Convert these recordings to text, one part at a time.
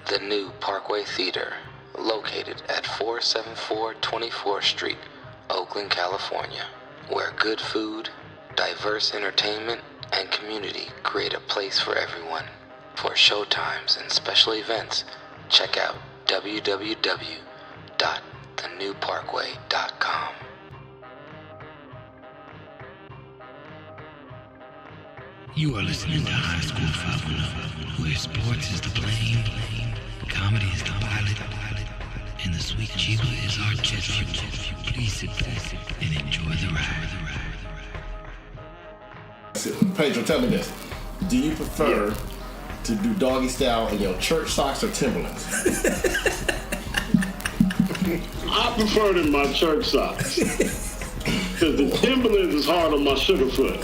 The new Parkway Theater, located at 474 24th Street, Oakland, California, where good food, diverse entertainment, and community create a place for everyone. For showtimes and special events, check out www.thenewparkway.com. You are listening to High School Fabula, where sports is the plane, comedy is the pilot, and the sweet chiba is our jet fuel. Please sit back and enjoy the ride. Pedro, tell me this. Do you prefer to do doggy style in your church socks or Timberlands? I prefer it in my church socks. Because the Timberlands is hard on my sugar foot.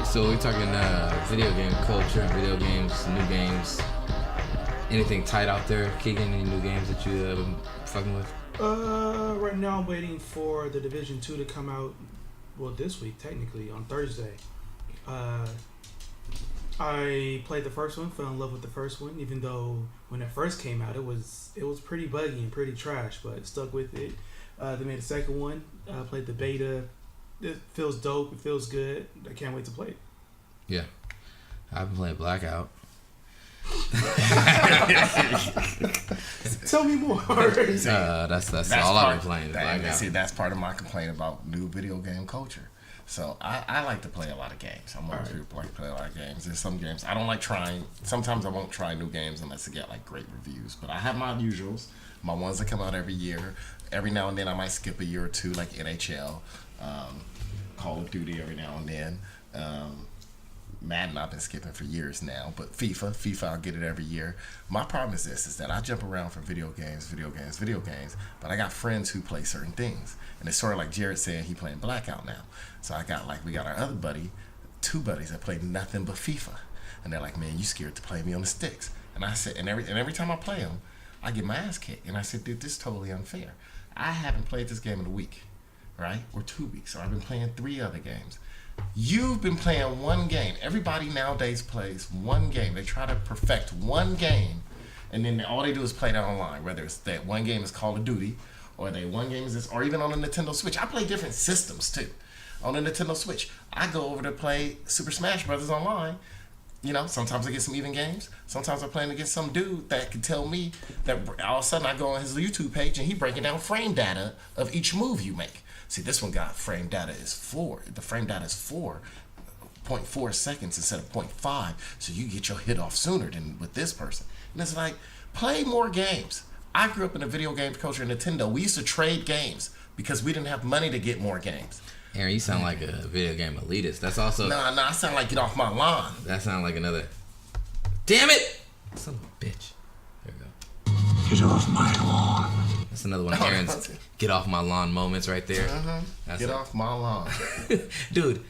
So we're talking video game culture, video games, new games. Anything tight out there, Kiegan? Any new games that you been fucking with? Right now I'm waiting for the Division 2 to come out. Well, this week technically on Thursday. I played the first one, fell in love with the first one, even though when it first came out it was pretty buggy and pretty trash, but stuck with it. They made a second one. Played the beta. It feels dope. It feels good. I can't wait to play it. Yeah, I've been playing Blackout. Tell me more. That's all I've been playing. See, that's part of my complaint about new video game culture. So I like to play a lot of games. I'm one of those people who like to play a lot of games. There's some games I don't like trying. Sometimes I won't try new games unless they get like great reviews. But I have my usuals, my ones that come out every year. Every now and then I might skip a year or two, like NHL, Call of Duty every now and then. Madden I've been skipping for years now, but FIFA I'll get it every year. My problem is this, is that I jump around from video games, but I got friends who play certain things. And it's sort of like Jared saying he playing Blackout now. So we got our other buddy, two buddies that play nothing but FIFA. And they're like, man, you scared to play me on the sticks. And I said, and every time I play them, I get my ass kicked. And I said, dude, this is totally unfair. I haven't played this game in a week, right? Or 2 weeks. Or I've been playing 3 other games. You've been playing one game. Everybody nowadays plays one game. They try to perfect one game, and then all they do is play that online. Whether it's that one game is Call of Duty, or one game is this, or even on the Nintendo Switch. I play different systems too. On the Nintendo Switch, I go over to play Super Smash Brothers online. You know, sometimes I get some even games. Sometimes I'm playing against some dude that can tell me that all of a sudden I go on his YouTube page and he breaking down frame data of each move you make. See, this one got frame data is 4. The frame data is 4.4 seconds instead of 0.5, so you get your hit off sooner than with this person. And it's like, play more games. I grew up in a video game culture in Nintendo. We used to trade games because we didn't have money to get more games. Aaron, you sound like a video game elitist. That's also... No, I sound like get off my lawn. That sound like another... Damn it! Son of a bitch. There we go. Get off my lawn. That's another one of Aaron's get off my lawn moments right there. Get off my lawn. Dude,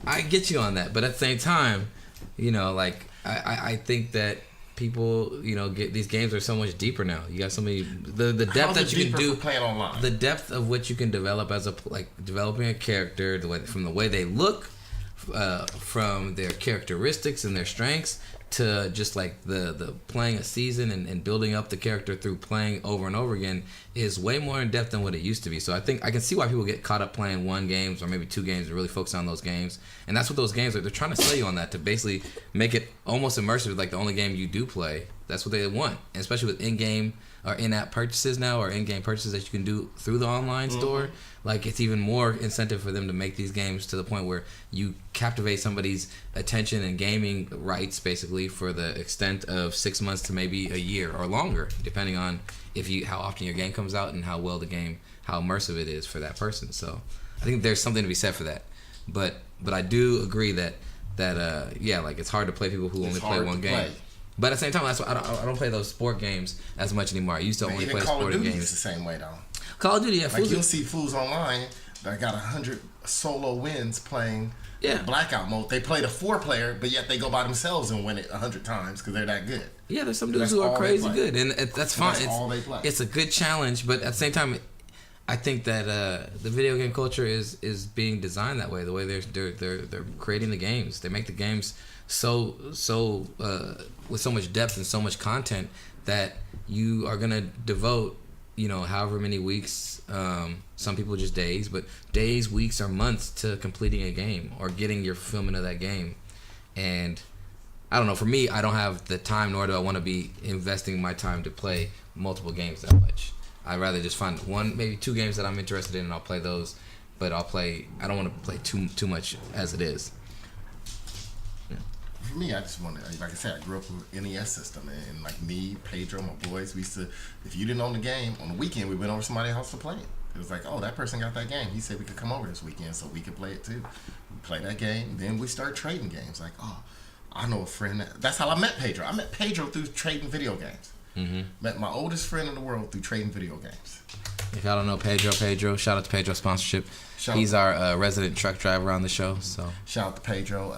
I get you on that, but at the same time, you know, like, I think that people, you know, get these games are so much deeper now. You got so many the depth that you can do playing online. The depth of what you can develop as developing a character, from the way they look, from their characteristics and their strengths, to just like the playing a season and building up the character through playing over and over again is way more in depth than what it used to be. So I think I can see why people get caught up playing one games or maybe 2 games and really focus on those games. And that's what those games are. They're trying to sell you on that, to basically make it almost immersive, like the only game you do play. That's what they want, and especially with in-game or in-app purchases now, or in-game purchases that you can do through the online store. Like, it's even more incentive for them to make these games to the point where you captivate somebody's attention and gaming rights, basically, for the extent of 6 months to maybe a year or longer, depending on how often your game comes out and how well the game, how immersive it is for that person. So I think there's something to be said for that. But I do agree that like, it's hard to play people who only play one game. But at the same time, that's why I don't play those sport games as much anymore. I used to only play sporting games. It's the same way though. Call of Duty, yeah. Like, you'll see fools online that got 100 solo wins playing Yeah. Blackout mode. They played a 4-player, but yet they go by themselves and win it 100 times because they're that good. Yeah, there's some dudes That's who are all they crazy play. good, and that's fine. That's all they play. It's a good challenge, but at the same time, I think that the video game culture is being designed that way. The way they're creating the games, they make the games so with so much depth and so much content that you are gonna devote, however many weeks. Some people just days, but days, weeks, or months to completing a game or getting your fulfillment of that game. And I don't know. For me, I don't have the time, nor do I want to be investing my time to play multiple games that much. I'd rather just find one, maybe 2 games that I'm interested in, and I'll play those. But I don't want to play too much as it is. Yeah. For me, I just want to, like I said, I grew up with NES system, and like me, Pedro, my boys, we used to, if you didn't own the game, on the weekend, we went over to somebody's house to play it. It was like, oh, that person got that game. He said we could come over this weekend so we could play it too. We play that game, then we start trading games. Like, oh, I know a friend. That's how I met Pedro. I met Pedro through trading video games. Mm-hmm. Met my oldest friend in the world through trading video games. If y'all don't know Pedro, shout out to Pedro sponsorship. He's our resident truck driver on the show. So shout out to Pedro.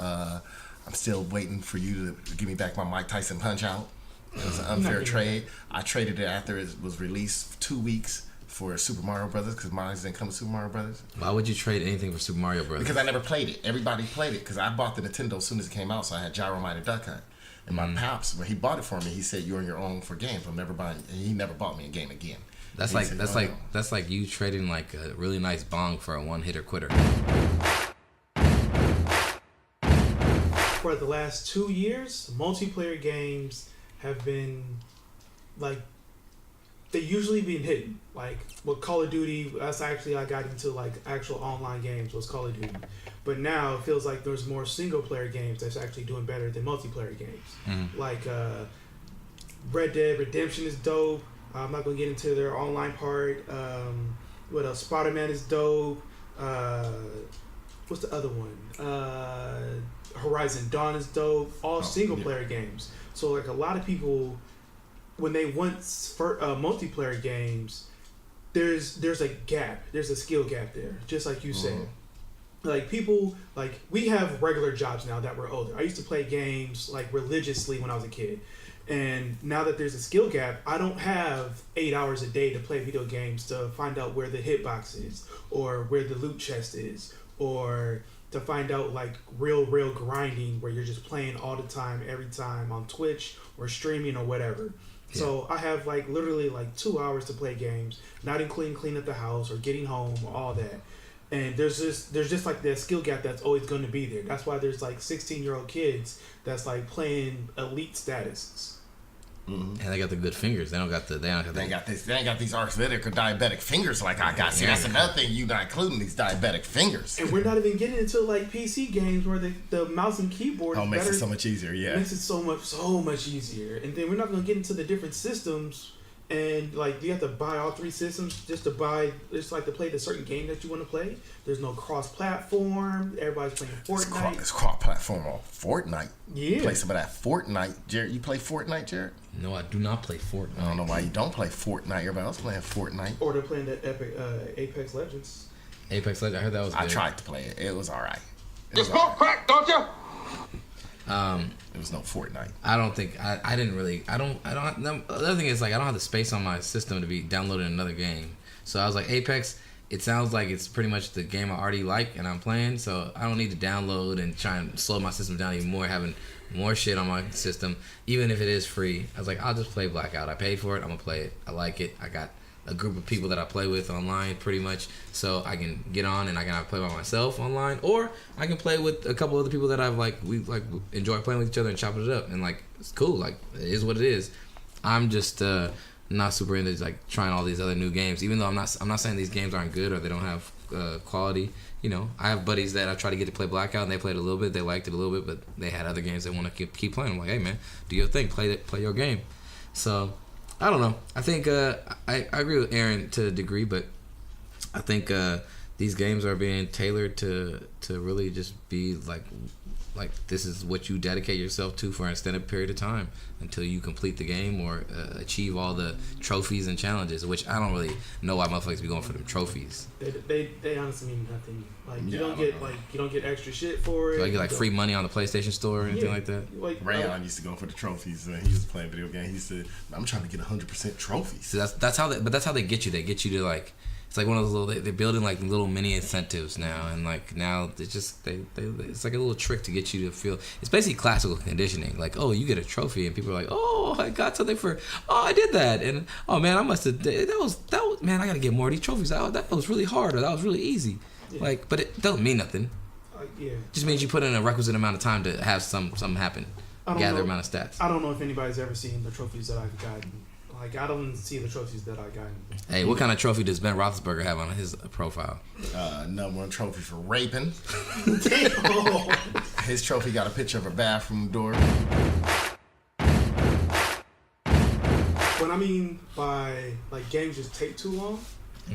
I'm still waiting for you to give me back my Mike Tyson Punch Out. It was an unfair trade. I traded it after it was released for 2 weeks for Super Mario Brothers because mine didn't come with Super Mario Brothers. Why would you trade anything for Super Mario Brothers? Because I never played it. Everybody played it because I bought the Nintendo as soon as it came out, so I had Gyro Mighty Duck Hunt. And my pops, when he bought it for me, he said, "You're on your own for games. I'm never buying." And he never bought me a game again. That's like you trading like a really nice bong for a one-hitter quitter. For the last 2 years, multiplayer games have been like they usually been hidden. Like with Call of Duty, that's actually I got into like actual online games was Call of Duty. But now it feels like there's more single player games that's actually doing better than multiplayer games. Mm-hmm. Like Red Dead Redemption is dope. I'm not gonna get into their online part. What else? Spider-Man is dope. What's the other one? Horizon Dawn is dope. All single player games. So like a lot of people, when they want multiplayer games, there's a gap. There's a skill gap there. Just like you said. Like people, like we have regular jobs now that we're older. I used to play games like religiously when I was a kid. And now that there's a skill gap, I don't have 8 hours a day to play video games to find out where the hitbox is or where the loot chest is or to find out like real grinding where you're just playing all the time, every time on Twitch or streaming or whatever. Yeah. So I have like literally like 2 hours to play games, not including cleaning up the house or getting home or all that. And there's just like that skill gap that's always going to be there. That's why there's like 16-year-old kids that's like playing elite statuses. Mm-hmm. And they got the good fingers. They ain't got these arthritic or diabetic fingers like I got. See, that's another thing you not including these diabetic fingers. And we're not even getting into like PC games where the mouse and keyboard makes it so much easier. Yeah, makes it so much easier. And then we're not gonna get into the different systems. And like you have to buy all 3 systems just to play the certain game that you want to play. There's no cross-platform. Everybody's playing Fortnite. It's cross-platform on Fortnite. Yeah. You play some of that Fortnite, Jared. You play Fortnite, Jared? No, I do not play Fortnite. I don't know why you don't play Fortnite. Everybody else playing Fortnite. Or they're playing that epic Apex Legends. Apex Legends. I heard that was good. I tried to play it. It was all right. You smoke crack, don't you? There was no Fortnite. I don't think I didn't really. I don't. The other thing is like I don't have the space on my system to be downloading another game. So I was like Apex. It sounds like it's pretty much the game I already like and I'm playing. So I don't need to download and try and slow my system down even more, having more shit on my system, even if it is free. I was like, I'll just play Blackout. I paid for it. I'm gonna play it. I like it. I got a group of people that I play with online pretty much, so I can get on and I can play by myself online, or I can play with a couple other people that we enjoy playing with each other and chopping it up, and like it's cool. Like it is what it is. I'm just not super into like trying all these other new games, even though I'm not saying these games aren't good or they don't have quality. You know, I have buddies that I try to get to play Blackout and they played a little bit, they liked it a little bit, but they had other games they want to keep playing. I'm like, hey man, do your thing, play your game. So I don't know. I think I agree with Aaron to a degree, but I think these games are being tailored to really just be like this is what you dedicate yourself to for an extended period of time until you complete the game or achieve all the trophies and challenges, which I don't really know why motherfuckers be going for them trophies. They honestly mean nothing. Like you don't get extra shit for it. So I get like free money on the PlayStation Store or anything like that. Like Rayon used to go for the trophies. He was playing video games. He said, "I'm trying to get 100% trophies." So that's how they get you. They get you to like. It's like one of those little. They're building like little mini incentives now, and like now it's just it's like a little trick to get you to feel. It's basically classical conditioning. Like, oh, you get a trophy, and people are like, oh, I got something for. Oh, I did that, and oh man, I must have. That was man. I got to get more of these trophies. That was really hard, or that was really easy. Yeah. Like, but it doesn't mean nothing. Yeah. Just means you put in a requisite amount of time to have something happen. Gather amount of stats. I don't know if anybody's ever seen the trophies that I've gotten. Like, I don't see the trophies that I got. Hey, what kind of trophy does Ben Roethlisberger have on his profile? #1 trophy for raping. His trophy got a picture of a bathroom door. What I mean by, like, games just take too long,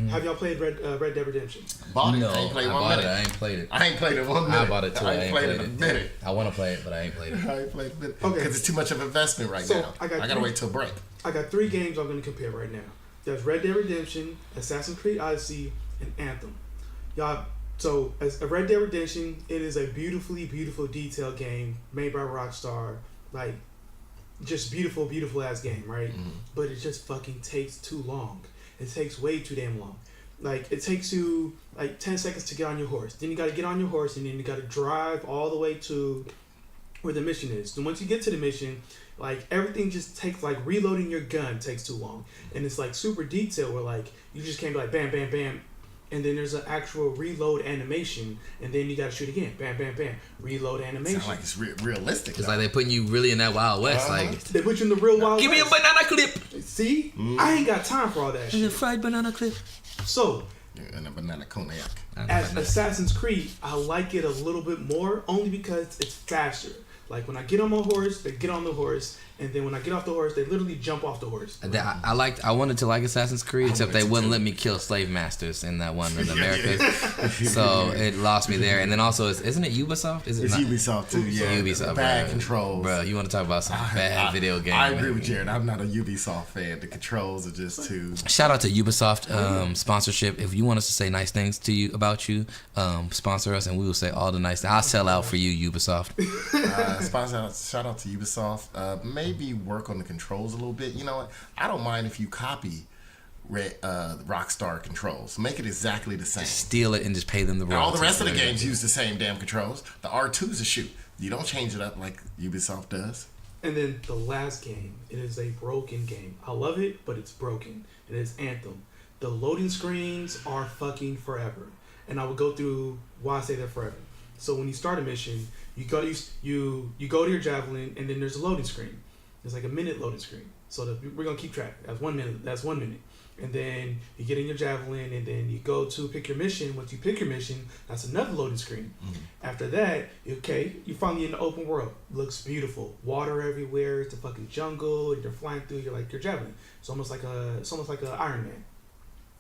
have y'all played Red Dead Redemption? Bought it. No, I ain't played I 1 bought minute. it. I ain't played it. I ain't played it 1 minute. I bought it too. I ain't played it a minute. I want to play it, but I ain't played it. I ain't played it a minute. Okay. Because it's too much of an investment right now. I gotta wait till break. I got 3 games I'm going to compare right now. There's Red Dead Redemption, Assassin's Creed Odyssey, and Anthem. Y'all, so as a Red Dead Redemption, it is a beautifully, beautiful, detailed game made by Rockstar. Like, just beautiful, beautiful ass game, right? Mm-hmm. But it just fucking takes too long. It takes way too damn long. Like, it takes you like 10 seconds to get on your horse. Then you got to get on your horse, and then you got to drive all the way to where the mission is. And once you get to the mission, like, everything just takes, like, reloading your gun takes too long. And it's, like, super detailed where, like, you just can't be like, bam, bam, bam. And then there's an actual reload animation. And then you got to shoot again. Bam, bam, bam. Reload animation. Sounds like it's realistic. It's like they're putting you really in that Wild West. Like, they put you in the real Wild West. Give me a banana clip. See? I ain't got time for all that shit. A fried banana clip. So, and a banana cognac. As Assassin's Creed, I like it a little bit more only because it's faster. Like, when I get on my horse, they get on the horse, and then when I get off the horse, they literally jump off the horse. I wanted to like Assassin's Creed, except they wouldn't let me kill slave masters in that one in America. So it lost me there. And then also, isn't it Ubisoft? It's Ubisoft too, yeah. Ubisoft, bad controls. Bro, you want to talk about some bad video games. I agree with Jared. I'm not a Ubisoft fan. The controls are just too... Shout out to Ubisoft sponsorship. If you want us to say nice things to you about you, sponsor us, and we will say all the nice things. I'll sell out for you, Ubisoft. Shout out to Ubisoft. Maybe work on the controls a little bit. You know what? I don't mind if you copy Rockstar controls. Make it exactly the same. Just steal it and just pay them the royalties. All the rest of the games use the same damn controls. The R2's a shoot. You don't change it up like Ubisoft does. And then the last game, it is a broken game. I love it, but it's broken. It is Anthem. The loading screens are fucking forever. And I will go through why I say they're forever. So when you start a mission, you go to your javelin, and then there's a loading screen. There's like a minute loading screen. So we're gonna keep track. That's 1 minute. That's 1 minute. And then you get in your javelin, and then you go to pick your mission. Once you pick your mission, that's another loading screen. Mm-hmm. After that, you're finally in the open world. Looks beautiful. Water everywhere. It's a fucking jungle, and you're flying through. You're like your javelin. It's almost like a Iron Man.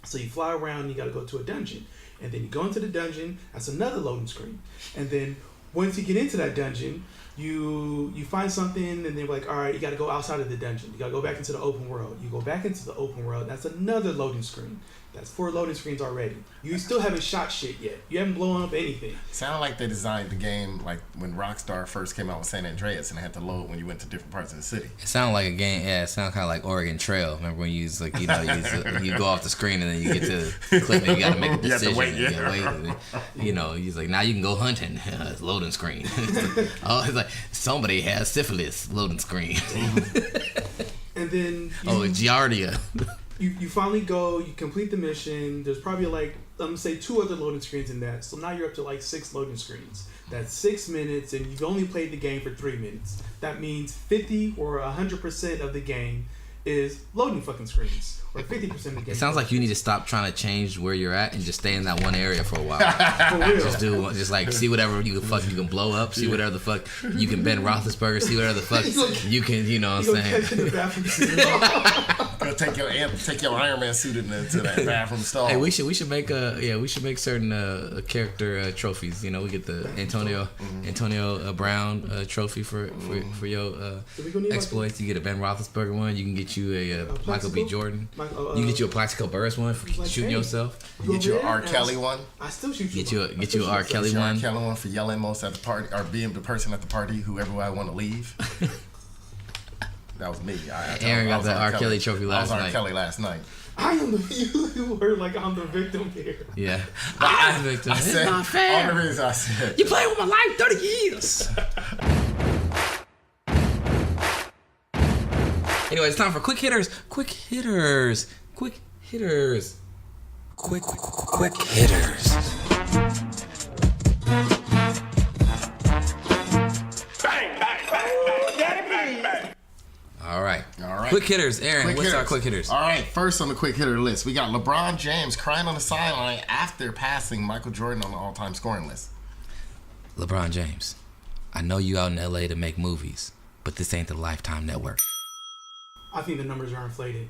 So you fly around. You got to go to a dungeon, and then you go into the dungeon. That's another loading screen. And then once you get into that dungeon, you find something, and they're like, all right, you got to go outside of the dungeon. You got to go back into the open world. You go back into the open world. That's another loading screen. That's 4 loading screens already. You still haven't shot shit yet. You haven't blown up anything. Sounded like they designed the game like when Rockstar first came out with San Andreas, and they had to load when you went to different parts of the city. It sounded like a game. Yeah, it sounded kind of like Oregon Trail. Remember when you use like you go off the screen and then you get to the clip and you got to make a decision. You have to wait. He's like, now you can go hunting. It's loading screen. Oh, it's like somebody has syphilis. Loading screen. And then Giardia. You finally go, you complete the mission. There's probably like, I'm gonna say 2 other loading screens in that. So now you're up to like 6 loading screens. That's 6 minutes, and you've only played the game for 3 minutes. That means 50 or 100% of the game is loading fucking screens. Or 50% of the game. It sounds like you need to stop trying to change where you're at and just stay in that one area for a while. For real. Just like see whatever you can blow up, see whatever the fuck you can Ben Roethlisberger, see whatever the fuck you can, you know what I'm saying? Go take your Iron Man suit to that bathroom stall. Hey, we should make certain character trophies. You know, we get the Antonio Brown trophy for your exploits. You get a Ben Roethlisberger one. You can get you a Michael B. Jordan. You can get you a Plaxico Burress one for shooting yourself. You get you an R. Kelly one. I still shoot you. Get you an R. Kelly one. R. Kelly one for yelling most at the party or being the person at the party who everybody want to leave. That was me. Aaron got the R. Kelly trophy last night. I was R. Kelly last night. I am you were like I'm the victim here. Yeah, I'm the victim. It's not fair. All the reasons I said. You playing with my life 30 years. Anyway, it's time for quick hitters. Quick hitters. Quick hitters. Quick hitters. All right. Quick hitters, Aaron. What's our quick hitters? All right. First on the quick hitter list, we got LeBron James crying on the sideline after passing Michael Jordan on the all-time scoring list. LeBron James, I know you out in LA to make movies, but this ain't the Lifetime Network. I think the numbers are inflated.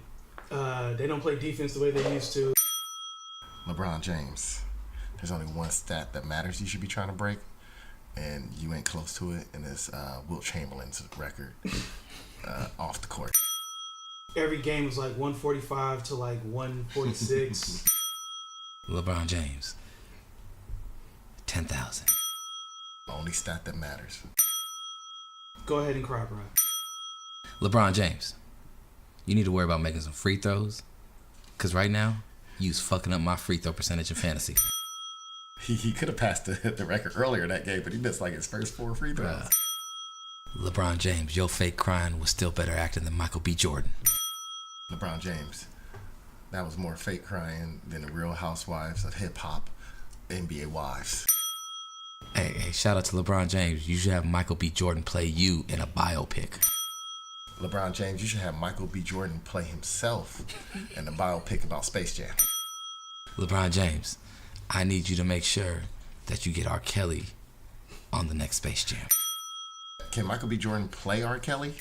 They don't play defense the way they used to. LeBron James, there's only one stat that matters you should be trying to break, and you ain't close to it, and it's Wilt Chamberlain's record. Off the court. Every game was like 145 to like 146. LeBron James, 10,000. Only stat that matters. Go ahead and cry, bro. LeBron James, you need to worry about making some free throws, cause right now you's fucking up my free throw percentage in fantasy. He could have passed the record earlier that game, but he missed like his first 4 free throws. LeBron James, your fake crying was still better acting than Michael B. Jordan. LeBron James, that was more fake crying than the Real Housewives of Hip Hop NBA wives. Hey, shout out to LeBron James. You should have Michael B. Jordan play you in a biopic. LeBron James, you should have Michael B. Jordan play himself in a biopic about Space Jam. LeBron James, I need you to make sure that you get R. Kelly on the next Space Jam. Can Michael B. Jordan play R. Kelly?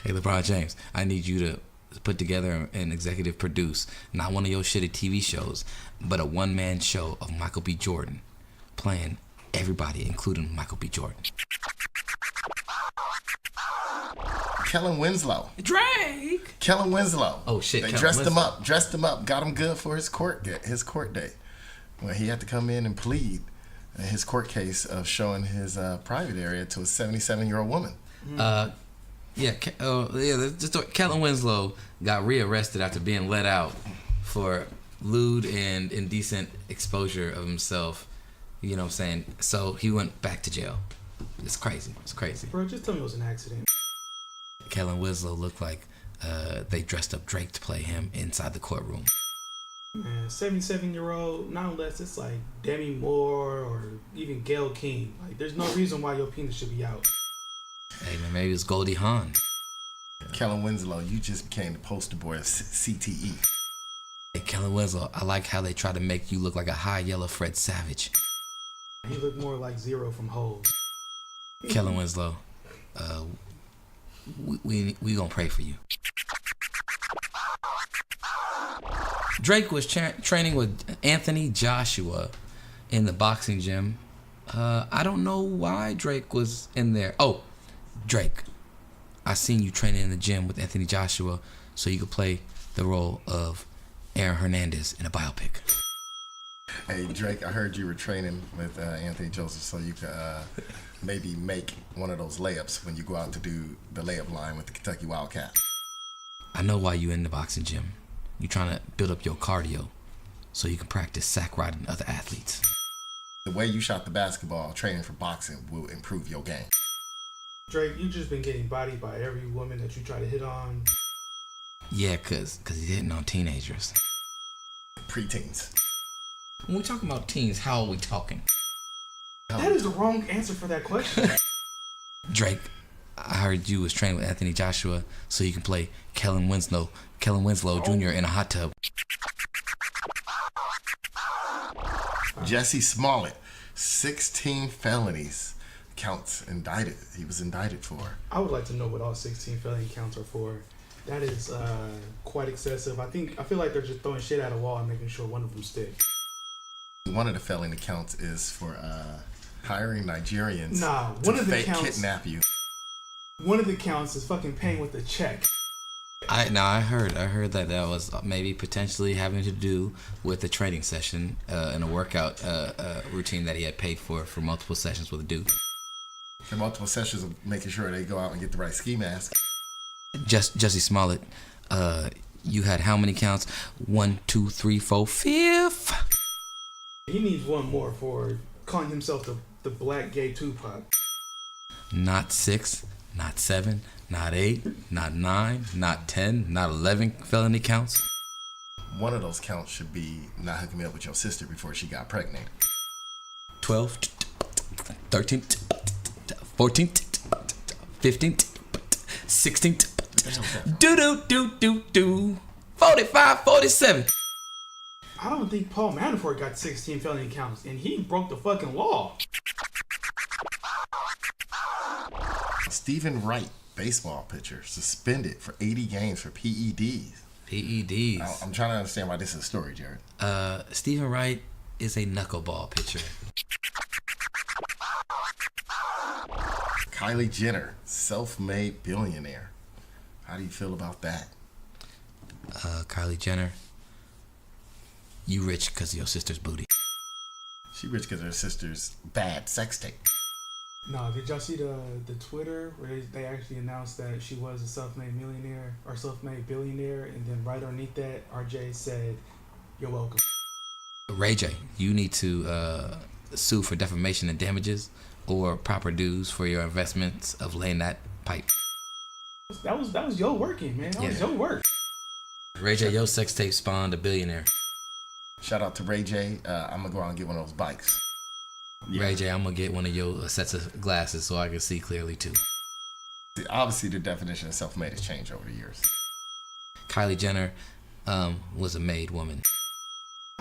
Hey, LeBron James, I need you to put together and executive produce not one of your shitty TV shows, but a one-man show of Michael B. Jordan playing everybody, including Michael B. Jordan. Kellen Winslow. Drake. Kellen Winslow. Oh shit. They dressed him up, got him good for his court day. When he had to come in and plead his court case of showing his private area to a 77-year-old woman. Kellen Winslow got rearrested after being let out for lewd and indecent exposure of himself. You know what I'm saying? So he went back to jail. It's crazy. Bro, just tell me it was an accident. Kellen Winslow looked like they dressed up Drake to play him inside the courtroom. Man, 77-year-old, not unless it's like Demi Moore or even Gayle King. Like, there's no reason why your penis should be out. Hey, man, maybe it's Goldie Hawn. Kellen Winslow, you just became the poster boy of CTE. Hey, Kellen Winslow, I like how they try to make you look like a high yellow Fred Savage. He looked more like Zero from Hole. Kellen Winslow, we gonna pray for you. Drake was training with Anthony Joshua in the boxing gym. I don't know why Drake was in there. Oh, Drake, I seen you training in the gym with Anthony Joshua so you could play the role of Aaron Hernandez in a biopic. Hey, Drake, I heard you were training with Anthony Joseph so you could maybe make one of those layups when you go out to do the layup line with the Kentucky Wildcats. I know why you in the boxing gym. You trying to build up your cardio so you can practice sack riding other athletes. The way you shot the basketball training for boxing will improve your game. Drake, you just been getting bodied by every woman that you try to hit on. Yeah, cause he's hitting on teenagers. Preteens. When we talking about teens, how are we talking? That is the wrong answer for that question. Drake, I heard you was training with Anthony Joshua so you can play Kellen Winslow Jr. in a hot tub. Jussie Smollett, 16 felonies counts indicted. He was indicted for. I would like to know what all 16 felony counts are for. That is quite excessive. I feel like they're just throwing shit at a wall and making sure one of them sticks. One of the felony counts is for hiring Nigerians one to of the fake counts kidnap you. One of the counts is fucking paying with a check. I heard that was maybe potentially having to do with a training session and a workout routine that he had paid for multiple sessions with a dude. For multiple sessions of making sure they go out and get the right ski mask. Jussie Smollett, you had how many counts? 1, 2, 3, 4, 5th. He needs one more for calling himself the black gay Tupac. Not 6, not 7, not 8, not 9, not 10, not 11 felony counts. One of those counts should be not hooking me up with your sister before she got pregnant. 12, 13, 14, 15, 16, do 45, 47. I don't think Paul Manafort got 16 felony counts, and he broke the fucking law. Stephen Wright, baseball pitcher, suspended for 80 games for PEDs. PEDs. I'm trying to understand why this is a story, Jared. Stephen Wright is a knuckleball pitcher. Kylie Jenner, self-made billionaire. How do you feel about that? Kylie Jenner, you rich because of your sister's booty. She rich because of her sister's bad sex tape. No, did y'all see the Twitter where they actually announced that she was a self-made millionaire or self-made billionaire, and then right underneath that, RJ said, "You're welcome." Ray J, you need to sue for defamation and damages or proper dues for your investments of laying that pipe. That was your working, man. That was your work. Ray J, your sex tape spawned a billionaire. Shout out to Ray J. I'm gonna go out and get one of those bikes. Yeah. Ray J, I'm gonna get one of your sets of glasses so I can see clearly too. Obviously, the definition of self-made has changed over the years. Kylie Jenner was a made woman.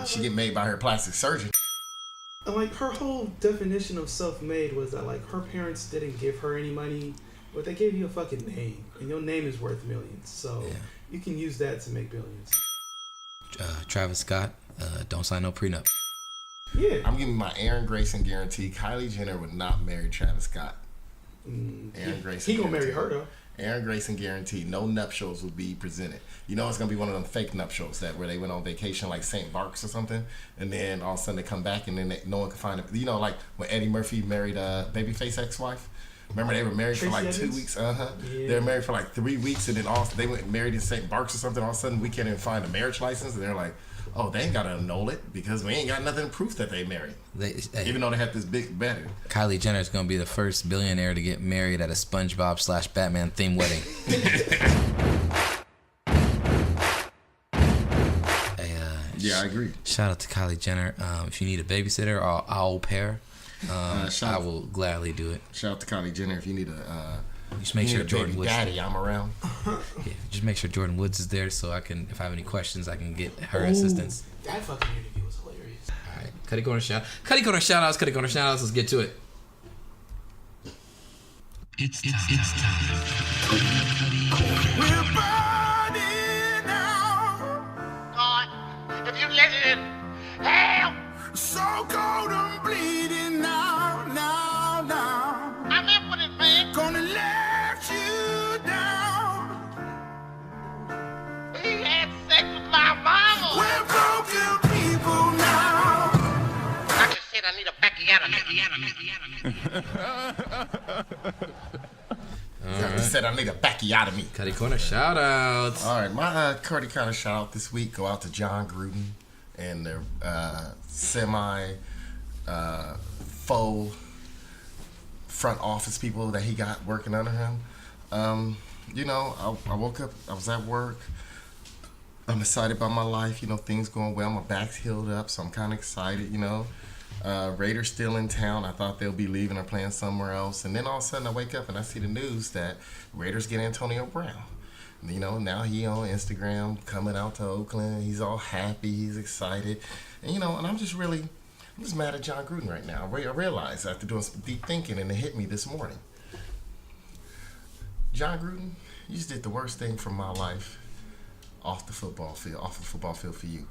She get made by her plastic surgeon. Like, her whole definition of self-made was that, like, her parents didn't give her any money, but they gave you a fucking name, and your name is worth millions, so you can use that to make billions. Travis Scott, don't sign no prenup. Yeah. I'm giving my Aaron Grayson guarantee. Kylie Jenner would not marry Travis Scott. Aaron Grayson. He gonna marry her though. Aaron Grayson guaranteed no nuptials will be presented. You know it's gonna be one of them fake nuptials that where they went on vacation like St. Barks or something, and then all of a sudden they come back and then no one can find it. You know, like when Eddie Murphy married Babyface ex-wife. Remember they were married Tracy for like Evans? 2 weeks. Yeah. They were married for like 3 weeks, and then they went married in St. Barks or something. All of a sudden we can't even find a marriage license, and they're like, oh, they ain't gotta annul it because we ain't got nothing proof that they married. Even though they had this big better. Kylie Jenner is gonna be the first billionaire to get married at a SpongeBob/Batman themed wedding. Yeah, I agree. Shout out to Kylie Jenner. If you need a babysitter or au pair, I will gladly do it. Shout out to Kylie Jenner. If you need just make sure Jordan Woods. Daddy, I'm around. Yeah, just make sure Jordan Woods is there so I can, if I have any questions, I can get her assistance. That fucking interview was hilarious. All right, Cutty Corner shout outs. Let's get to it. It's time. We're burning now. God, if you let it in, hell! So cold and bleeding now. I'm in with it, man. Gonna let you down. He had sex with my mama. We're broken people now. I just said I need a I just said I need a backiotomy. Cutty Corner shout outs. All right, my Cutty Corner shout out this week go out to John Gruden and their faux front office people that he got working under him. You know, I woke up, I was at work. I'm excited about my life, you know, things going well. My back's healed up, so I'm kind of excited, you know. Raiders still in town. I thought they'll be leaving or playing somewhere else. And then all of a sudden I wake up and I see the news that Raiders get Antonio Brown. You know, now he on Instagram coming out to Oakland. He's all happy. He's excited. And, you know, and I'm just mad at John Gruden right now. I realized after doing some deep thinking and it hit me this morning. John Gruden, You just did the worst thing from my life off the football field for you.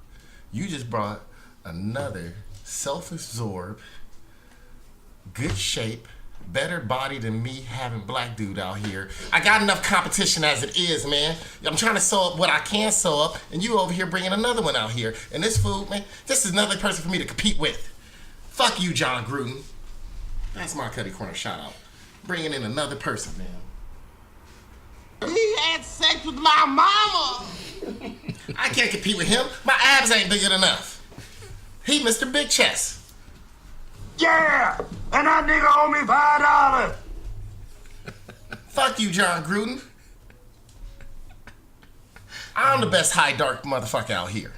You just brought another self-absorbed, good shape, better body than me having black dude out here. I got enough competition as it is, man. I'm trying to sew up what I can sew up, and you over here bringing another one out here. And this fool, man, this is another person for me to compete with. Fuck you, John Gruden. That's my Cutty Corner shout out. Bringing in another person, man. He had sex with my mama. I can't compete with him. My abs ain't big enough. He Mr. Big Chest. Yeah, and that nigga owe me $5. Fuck you, John Gruden. I'm the best high dark motherfucker out here.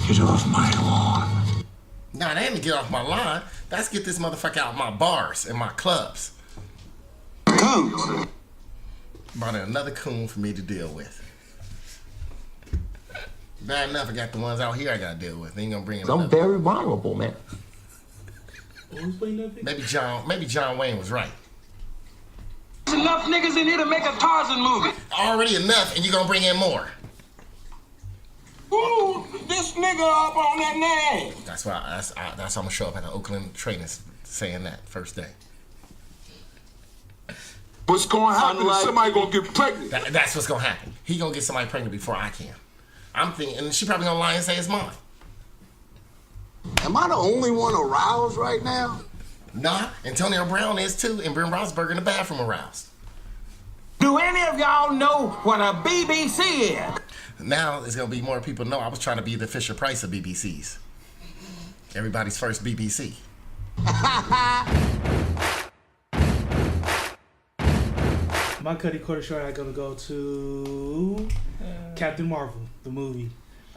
Get off my lawn. Nah, that ain't to get off my line. That's get this motherfucker out my bars and my clubs. Coons. Brought in another coon for me to deal with. Bad enough I got the ones out here I gotta deal with. They ain't gonna bring in another. I'm very vulnerable, man. Who's playing that? Maybe John Wayne was right. There's enough niggas in here to make a Tarzan movie. Already enough, and you gonna bring in more. Ooh, this nigga up on that name. That's why that's how I'm gonna show up at the Oakland trainers saying that first day. What's gonna happen is somebody gonna get pregnant. That's what's gonna happen. He gonna get somebody pregnant before I can. I'm thinking, and she probably gonna lie and say it's mine. Am I the only one aroused right now? Nah, Antonio Brown is too, and Brent Roethlisberger in the bathroom aroused. Do any of y'all know what a BBC is? Now there's gonna be more people know I was trying to be the Fisher Price of BBCs. Everybody's first BBC. My Cutty Corner show, I'm gonna go to Captain Marvel, the movie.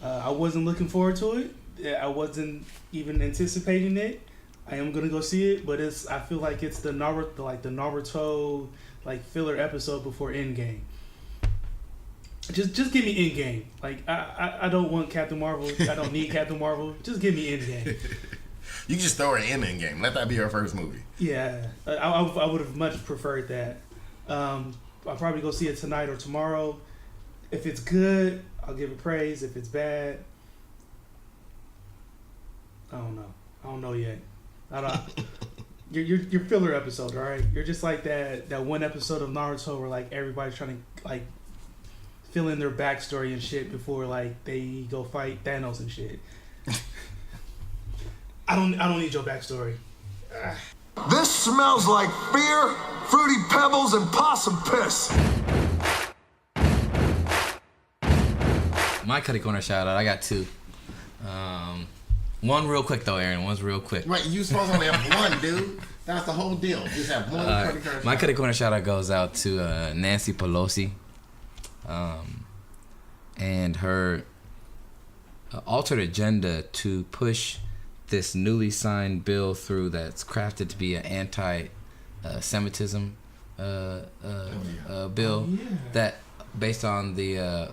I wasn't looking forward to it. I wasn't even anticipating it. I am gonna go see it, but I feel like it's the Naruto filler episode before Endgame. Just give me Endgame. Like I don't want Captain Marvel. I don't need Captain Marvel. Just give me Endgame. You can just throw her in Endgame. Let that be her first movie. Yeah, I would have much preferred that. I'll probably go see it tonight or tomorrow. If it's good, I'll give it praise. If it's bad, I don't know. I don't know yet. I don't. Your filler episode, all right? You're just like that one episode of Naruto where like everybody's trying to like fill in their backstory and shit before like they go fight Thanos and shit. I don't need your backstory. This smells like beer, fruity pebbles, and possum piss. My Cutty Corner shout out. I got two. One real quick though, Aaron. One's real quick. Right, you supposed to only have one, dude. That's the whole deal. Just have one Cutty Corner. My Cutty Corner shout out goes out to Nancy Pelosi, and her altered agenda to push this newly signed bill through that's crafted to be an anti-Semitism bill that based on the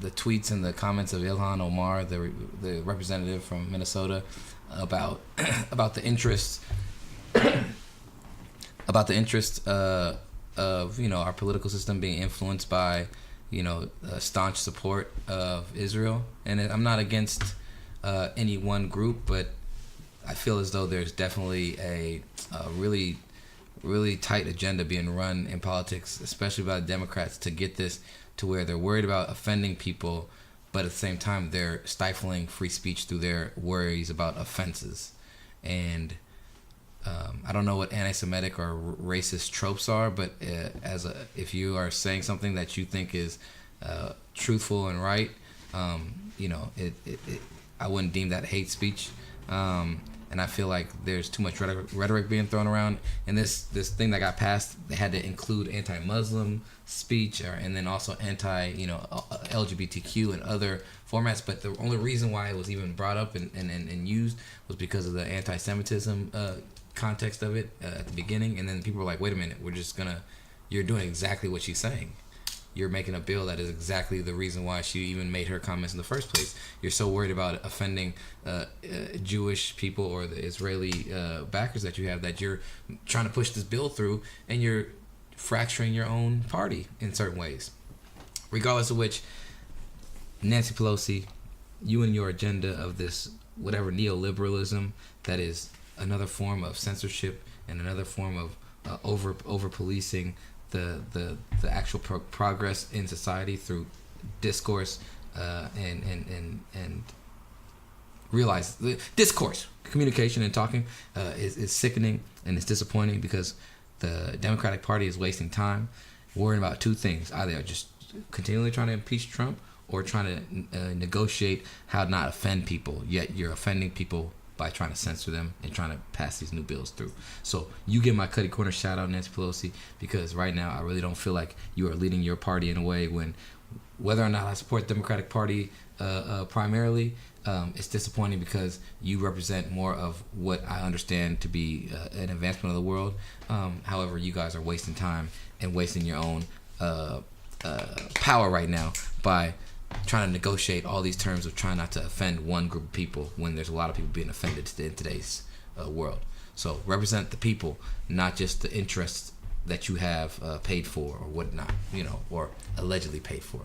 tweets and the comments of Ilhan Omar, the representative from Minnesota, about the interests of our political system being influenced by staunch support of Israel. And I'm not against any one group, but I feel as though there's definitely a really, really tight agenda being run in politics, especially by the Democrats, to get this to where they're worried about offending people, but at the same time they're stifling free speech through their worries about offenses. And I don't know what anti-Semitic or racist tropes are, but if you are saying something that you think is truthful and right, I wouldn't deem that hate speech. And I feel like there's too much rhetoric being thrown around. And this thing that got passed, they had to include anti-Muslim speech and then also LGBTQ and other formats. But the only reason why it was even brought up and used was because of the anti-Semitism context of it at the beginning. And then people were like, wait a minute, you're doing exactly what she's saying. You're making a bill that is exactly the reason why she even made her comments in the first place. You're so worried about offending Jewish people or the Israeli backers that you have that you're trying to push this bill through, and you're fracturing your own party in certain ways. Regardless of which, Nancy Pelosi, you and your agenda of this whatever neoliberalism that is another form of censorship and another form of over policing the actual progress in society through discourse and realize the discourse, communication and talking is sickening and it's disappointing because the Democratic Party is wasting time worrying about two things. Either just continually trying to impeach Trump or trying to negotiate how to not offend people, yet you're offending people by trying to censor them and trying to pass these new bills through. So you get my Cutty Corner shout out, Nancy Pelosi, because right now I really don't feel like you are leading your party in a way when, whether or not I support the Democratic Party primarily, it's disappointing because you represent more of what I understand to be an advancement of the world. However, you guys are wasting time and wasting your own power right now by trying to negotiate all these terms of trying not to offend one group of people when there's a lot of people being offended in today's world. So represent the people, not just the interests that you have paid for or whatnot, or allegedly paid for.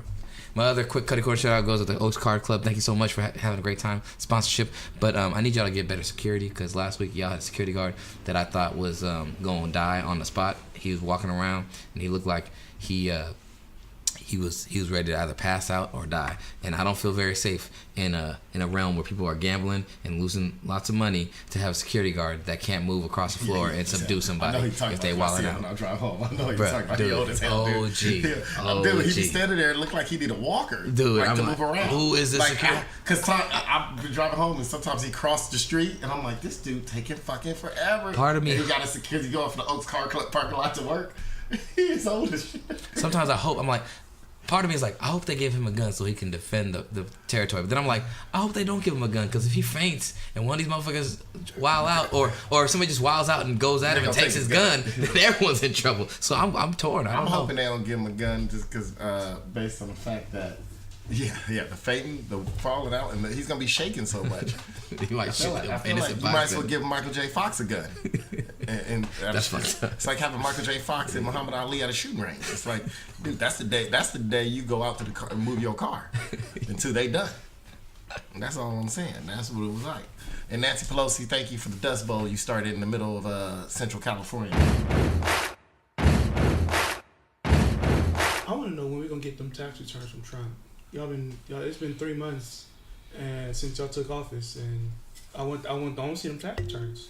My other quick Cutty Corner shout out goes to the Oaks Card Club. Thank you so much for having a great time. Sponsorship. But I need y'all to get better security because last week y'all had a security guard that I thought was going to die on the spot. He was walking around and he looked like he was ready to either pass out or die, and I don't feel very safe in a realm where people are gambling and losing lots of money to have a security guard that can't move across the floor and subdue somebody if they wilding out. When I drive home, I know he's talking about the oldest hell, dude. Dude, he be standing there and look like he need a walker, dude. to move around. Who is this security? Because I've been driving home and sometimes he crossed the street and I'm like, this dude taking fucking forever. Part of me, and he got a security going from the Oaks Car Club parking lot to work. He's old as shit. Sometimes I'm like. Part of me is like, I hope they give him a gun so he can defend the territory. But then I'm like, I hope they don't give him a gun because if he faints and one of these motherfuckers wild out, or if somebody just wilds out and goes at him and takes his gun, then everyone's in trouble. So I'm torn. I'm hoping they don't give him a gun just because, based on the fact that, the fainting, the falling out, and he's gonna be shaking so much. He might shoot I feel like you might as well give Michael J. Fox a gun. and that's fucked up. It's like having Michael J. Fox and Muhammad Ali at a shooting range. It's like, dude, that's the day you go out to the car and move your car until they done. And that's all I'm saying. That's what it was like. And Nancy Pelosi, thank you for the Dust Bowl you started in the middle of Central California. I want to know when we're gonna get them tax returns from Trump. It's been 3 months since y'all took office, and I want to see them tax returns.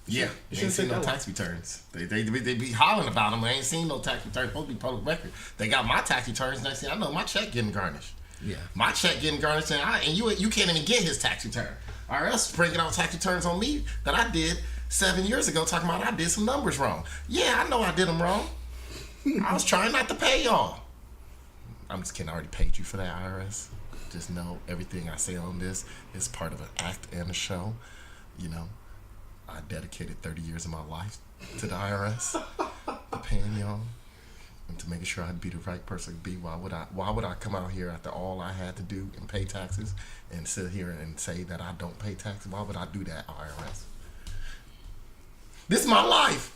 Yeah, they ain't seen no tax returns. They be hollering about them. I ain't seen no tax returns. Supposed to be public record. They got my tax returns. Next thing I know, my check getting garnished. Yeah, my check getting garnished, and you can't even get his tax return. IRS bringing out tax returns on me that I did 7 years ago, talking about I did some numbers wrong. Yeah, I know I did them wrong. I was trying not to pay y'all. I'm just kidding. I already paid you for that, IRS. Just know everything I say on this is part of an act and a show. I dedicated 30 years of my life to the IRS, to paying y'all, and to making sure I'd be the right person to be. Why would I come out here after all I had to do and pay taxes and sit here and say that I don't pay taxes? Why would I do that, IRS? This is my life.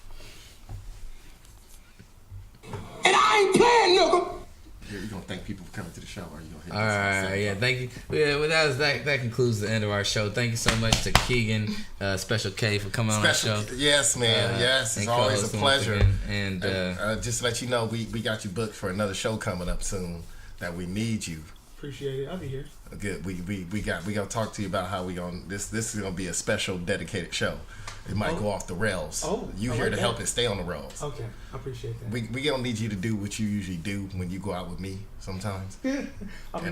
And I ain't playing, nigga. You're gonna thank people for coming to the show, or you gonna hit all right, yeah, thank you. Yeah, well, that concludes the end of our show. Thank you so much to Kiegan, Special K, for coming on our show. Yes, man. Yes, it's always a pleasure. And just to let you know, we got you booked for another show coming up soon. That we need you. Appreciate it. I'll be here. Good. We gonna talk to you about how we gonna this is gonna be a special dedicated show. It might go off the rails. You here to help it stay on the rails. Okay, I appreciate that. We gonna need you to do what you usually do when you go out with me sometimes. and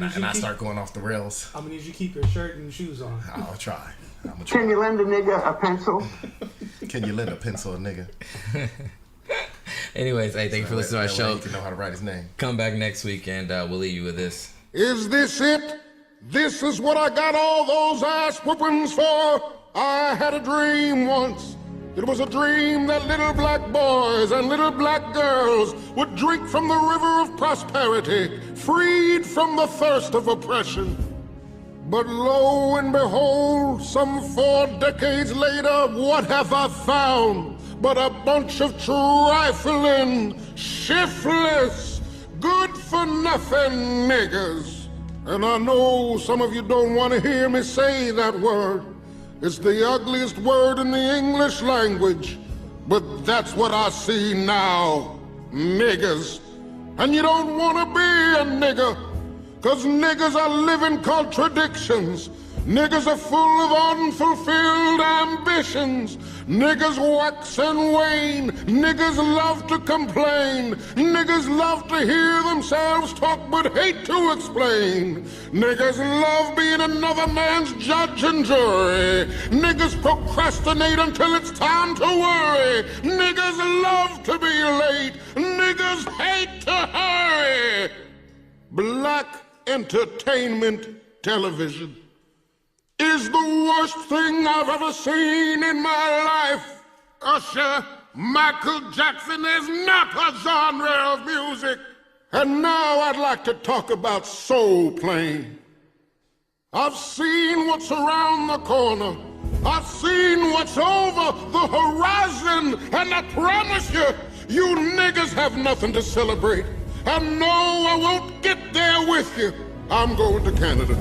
I start going off the rails. I'm gonna need you to keep your shirt and shoes on. I'll try. Can you lend a nigga a pencil? Can you lend a pencil, a nigga? Anyways, hey, thank you for listening to our show. You can know how to write his name. Come back next week and we'll leave you with this. Is this it? This is what I got all those ass whoopings for? I had a dream once. It was a dream that little black boys and little black girls would drink from the river of prosperity, freed from the thirst of oppression. But lo and behold, some 4 decades later, what have I found? but a bunch of trifling, shiftless, good-for-nothing niggas. And I know some of you don't want to hear me say that word. It's the ugliest word in the English language, but that's what I see now, niggas. And you don't want to be a nigga, 'cause niggas are living contradictions. Niggas are full of unfulfilled ambitions. Niggas wax and wane. Niggas love to complain. Niggas love to hear themselves talk but hate to explain. Niggas love being another man's judge and jury. Niggas procrastinate until it's time to worry. Niggas love to be late. Niggas hate to hurry. Black entertainment television is the worst thing I've ever seen in my life. Usher, Michael Jackson is not a genre of music. And now I'd like to talk about soul playing. I've seen what's around the corner. I've seen what's over the horizon. And I promise you, you niggas have nothing to celebrate. And no, I won't get there with you. I'm going to Canada.